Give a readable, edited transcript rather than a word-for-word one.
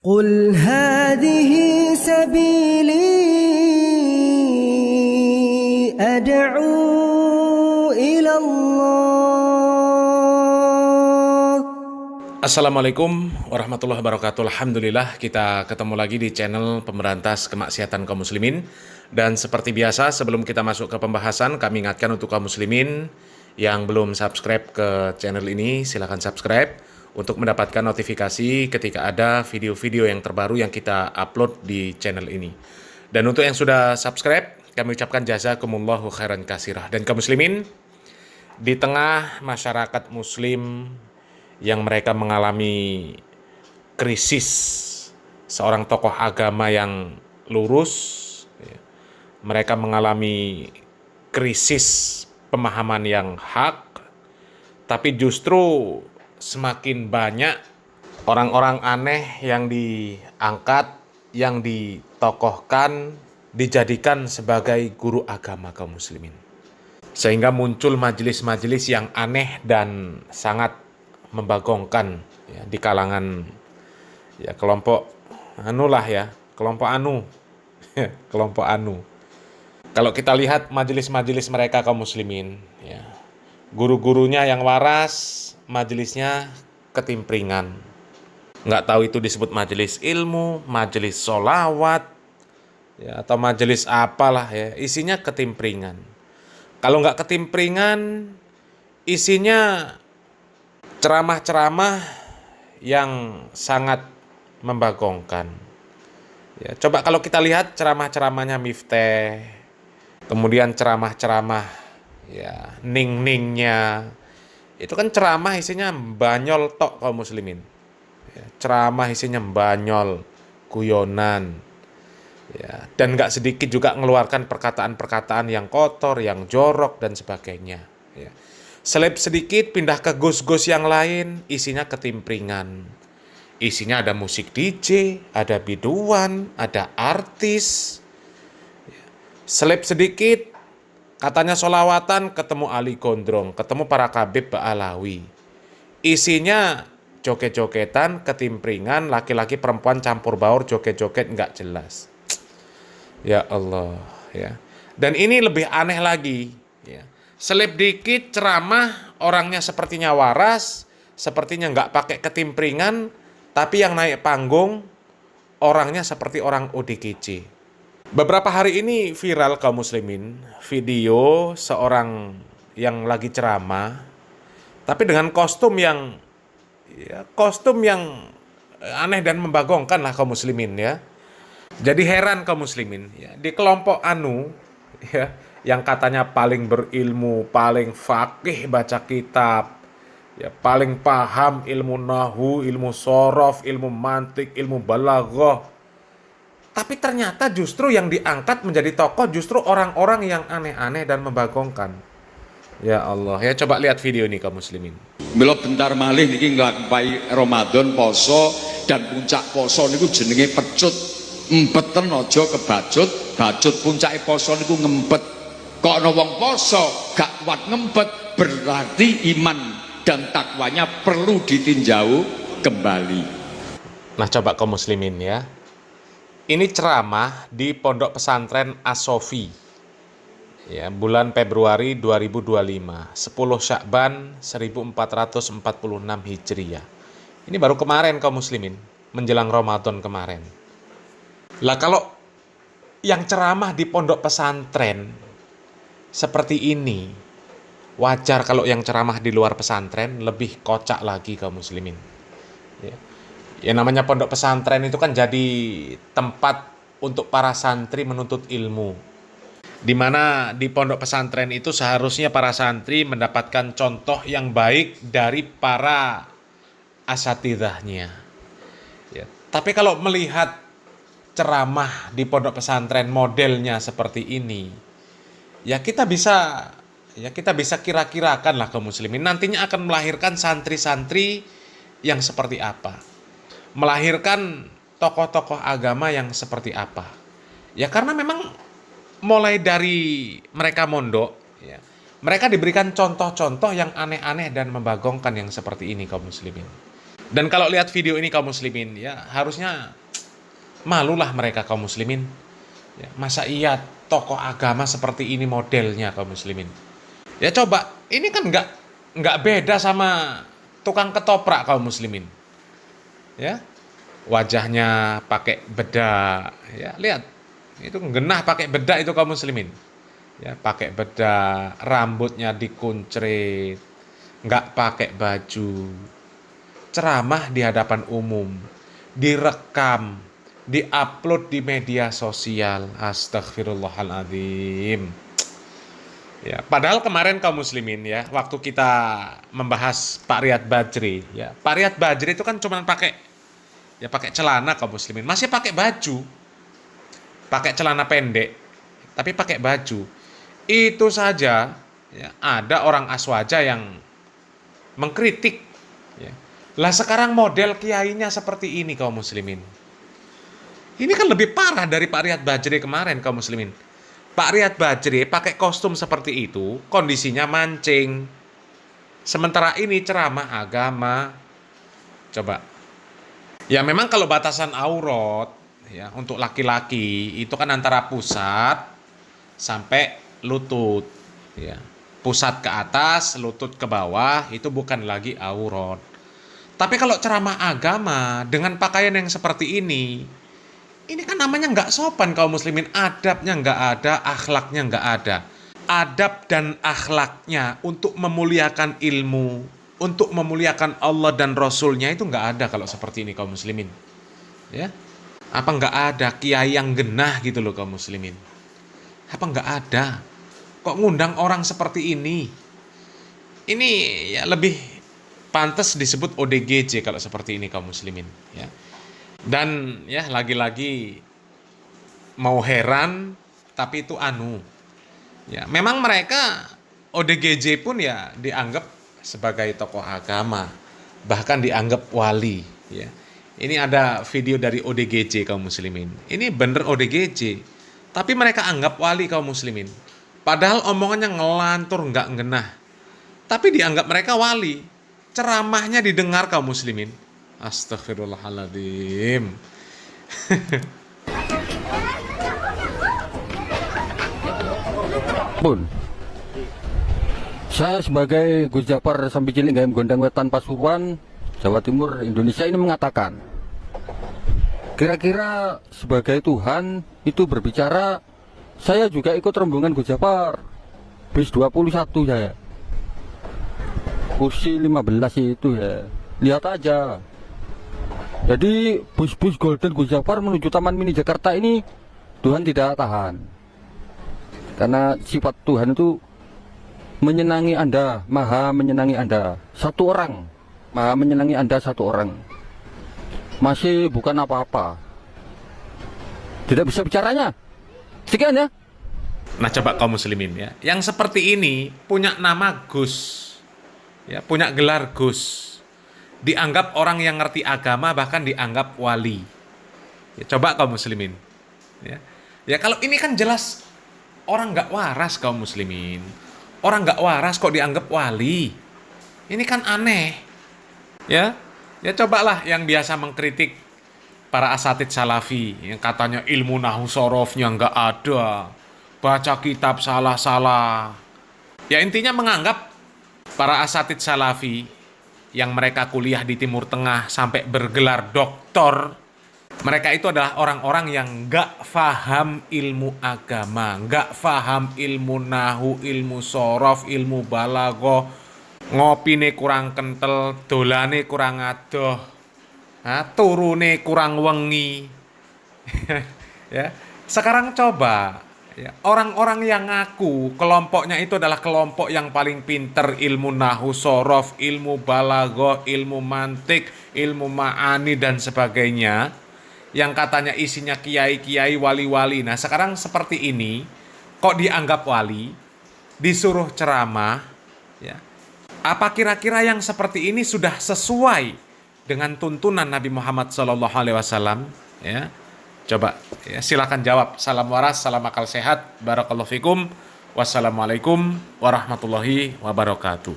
قل هذه سبيلي أدعو إلى الله. Assalamualaikum warahmatullahi wabarakatuh. Alhamdulillah kita ketemu lagi di channel Pemberantas Kemaksiatan Kaum Muslimin. Dan seperti biasa sebelum kita masuk ke pembahasan, kami ingatkan untuk kaum muslimin yang belum subscribe ke channel ini, silakan subscribe untuk mendapatkan notifikasi ketika ada video-video yang terbaru yang kita upload di channel ini. Dan untuk yang sudah subscribe, kami ucapkan jazakumullahu khairan katsirah. Dan kaum muslimin, di tengah masyarakat muslim yang mereka mengalami krisis seorang tokoh agama yang lurus, mereka mengalami krisis pemahaman yang hak, tapi justru semakin banyak orang-orang aneh yang diangkat, yang ditokohkan, dijadikan sebagai guru agama kaum muslimin. Sehingga muncul majelis-majelis yang aneh dan sangat membagongkan ya, di kalangan ya kelompok kelompok anu. Kalau kita lihat majelis-majelis mereka kaum muslimin, ya, guru-gurunya yang waras, majelisnya ketimpringan. Nggak tahu itu disebut majelis ilmu, majelis sholawat, ya, atau majelis apalah ya, isinya ketimpringan. Kalau nggak ketimpringan, isinya ceramah-ceramah yang sangat membagongkan. Ya, coba kalau kita lihat ceramah-ceramahnya Miftah, kemudian ceramah-ceramah ya ning-ningnya, itu kan ceramah isinya banyol tok kaum muslimin. Ya, ceramah isinya banyol, guyonan. Ya, dan nggak sedikit juga mengeluarkan perkataan-perkataan yang kotor, yang jorok dan sebagainya. Ya. Selip sedikit pindah ke gus-gus yang lain, isinya ketimpringan. Isinya ada musik DJ, ada biduan, ada artis. Selip sedikit, katanya sholawatan, ketemu Ali Gondrong, ketemu para kabib Ba'alawi. Isinya joget-jogetan, ketimpringan, laki-laki perempuan campur baur, joget-joget nggak jelas. Ya Allah, ya. Dan ini lebih aneh lagi, ya. Selip dikit ceramah, orangnya sepertinya waras, sepertinya nggak pakai ketimpringan, tapi yang naik panggung orangnya seperti orang ODGJ. Beberapa hari ini viral kaum muslimin video seorang yang lagi ceramah, tapi dengan kostum yang aneh dan membagongkan lah kaum muslimin ya. Jadi heran kaum muslimin ya, di kelompok anu ya, yang katanya paling berilmu, paling faqih baca kitab, ya paling paham ilmu nahwu, ilmu shorof, ilmu mantik, ilmu balaghah. Tapi ternyata justru yang diangkat menjadi tokoh justru orang-orang yang aneh-aneh dan membagongkan. Ya Allah, ya coba lihat video ini kaum muslimin. Mila bentar malih niki nglampahi Ramadan poso dan puncak poso niku jenenge pecut. Empeten aja kebacut, bacut puncake poso niku ngempet. Kok ana wong poso gak kuat ngempet, berarti iman dan takwanya perlu ditinjau kembali. Nah, coba kaum muslimin ya. Ini ceramah di Pondok Pesantren As-Sofi. Ya, bulan Februari 2025, 10 Syakban 1446 Hijriah. Ini baru kemarin kaum muslimin, menjelang Ramadan kemarin. Lah kalau yang ceramah di pondok pesantren seperti ini, wajar kalau yang ceramah di luar pesantren lebih kocak lagi kaum muslimin. Ya namanya pondok pesantren itu kan jadi tempat untuk para santri menuntut ilmu. Di mana di pondok pesantren itu seharusnya para santri mendapatkan contoh yang baik dari para asatidhahnya. Ya, tapi kalau melihat ceramah di pondok pesantren modelnya seperti ini, ya kita bisa kira-kirakan lah kaum muslimin nantinya akan melahirkan santri-santri yang seperti apa, melahirkan tokoh-tokoh agama yang seperti apa. Ya karena memang mulai dari mereka mondok, ya, mereka diberikan contoh-contoh yang aneh-aneh dan membagongkan yang seperti ini kaum muslimin. Dan kalau lihat video ini kaum muslimin, ya harusnya malulah mereka kaum muslimin. Ya, masa iya tokoh agama seperti ini modelnya kaum muslimin? Ya coba, ini kan nggak beda sama tukang ketoprak kaum muslimin. Ya, wajahnya pakai bedak, ya lihat, itu genah pakai bedak itu kaum muslimin. Ya, pakai bedak, rambutnya dikuncrit, nggak pakai baju, ceramah di hadapan umum, direkam, diupload di media sosial. Astagfirullahaladzim. Ya, padahal kemarin kaum muslimin ya, waktu kita membahas Pak Riyad Bajri, ya, Pak Riyad Bajri itu kan cuma pakai celana kaum muslimin, masih pakai baju, pakai celana pendek, tapi pakai baju. Itu saja ya, ada orang aswaja yang mengkritik. Ya. Lah sekarang model kiainya seperti ini kaum muslimin. Ini kan lebih parah dari Pak Riyad Bajri kemarin kaum muslimin. Pak Riyad Bajri pakai kostum seperti itu, kondisinya mancing. Sementara ini ceramah agama. Coba. Ya memang kalau batasan aurat ya untuk laki-laki itu kan antara pusat sampai lutut, ya. Pusat ke atas, lutut ke bawah itu bukan lagi aurat. Tapi kalau ceramah agama dengan pakaian yang seperti ini kan namanya nggak sopan kaum muslimin, adabnya nggak ada, akhlaknya nggak ada. Adab dan akhlaknya untuk memuliakan ilmu, untuk memuliakan Allah dan Rasulnya itu nggak ada kalau seperti ini kaum muslimin. Ya, apa nggak ada kiai yang genah gitu loh kaum muslimin? Apa nggak ada? Kok ngundang orang seperti ini? Ini ya lebih pantas disebut ODGJ kalau seperti ini kaum muslimin. Ya. Dan ya lagi-lagi mau heran tapi itu ya memang mereka ODGJ pun ya dianggap sebagai tokoh agama, bahkan dianggap wali ya. Ini ada video dari ODGJ kaum muslimin. Ini bener ODGJ, tapi mereka anggap wali kaum muslimin. Padahal omongannya ngelantur nggak genah, tapi dianggap mereka wali. Ceramahnya didengar kaum muslimin. Astagfirullahaladzim. Pun saya sebagai Gus Japar Sambi Cilik Gayam Gondang Wetan Pasuruan, Jawa Timur, Indonesia ini mengatakan, kira-kira sebagai Tuhan itu berbicara, saya juga ikut rombongan Gus Japar bis 21 saya, kursi 15 itu ya, lihat aja. Jadi bus-bus Golden Gus Japar menuju Taman Mini Jakarta ini Tuhan tidak tahan. Karena sifat Tuhan itu menyenangi Anda, maha menyenangi Anda. Satu orang, maha menyenangi Anda satu orang. Masih bukan apa-apa. Tidak bisa bicaranya. Sekian ya. Nah coba kaum muslimin ya, yang seperti ini punya nama Gus, ya punya gelar Gus. Dianggap orang yang ngerti agama, bahkan dianggap wali. Ya, coba kaum muslimin. Ya kalau ini kan jelas orang nggak waras kaum muslimin. Orang nggak waras kok dianggap wali. Ini kan aneh. Ya cobalah yang biasa mengkritik para asatid salafi yang katanya ilmu nahwu sorofnya nggak ada, baca kitab salah-salah. Ya intinya menganggap para asatid salafi yang mereka kuliah di Timur Tengah sampai bergelar doktor, mereka itu adalah orang-orang yang nggak faham ilmu agama, nggak faham ilmu nahu, ilmu sorof, ilmu balaghah, ngopine kurang kental, dolane kurang adoh, turune kurang wengi. Ya, sekarang coba. Ya, orang-orang yang ngaku kelompoknya itu adalah kelompok yang paling pinter ilmu nahwu sorof, ilmu balaghah, ilmu mantik, ilmu ma'ani dan sebagainya, yang katanya isinya kiai-kiai, wali-wali. Nah sekarang seperti ini kok dianggap wali, disuruh ceramah, ya. Apa kira-kira yang seperti ini sudah sesuai dengan tuntunan Nabi Muhammad SAW? Ya. Coba ya, silakan jawab. Salam waras, salam akal sehat. Barakallahu fikum. Wassalamualaikum warahmatullahi wabarakatuh.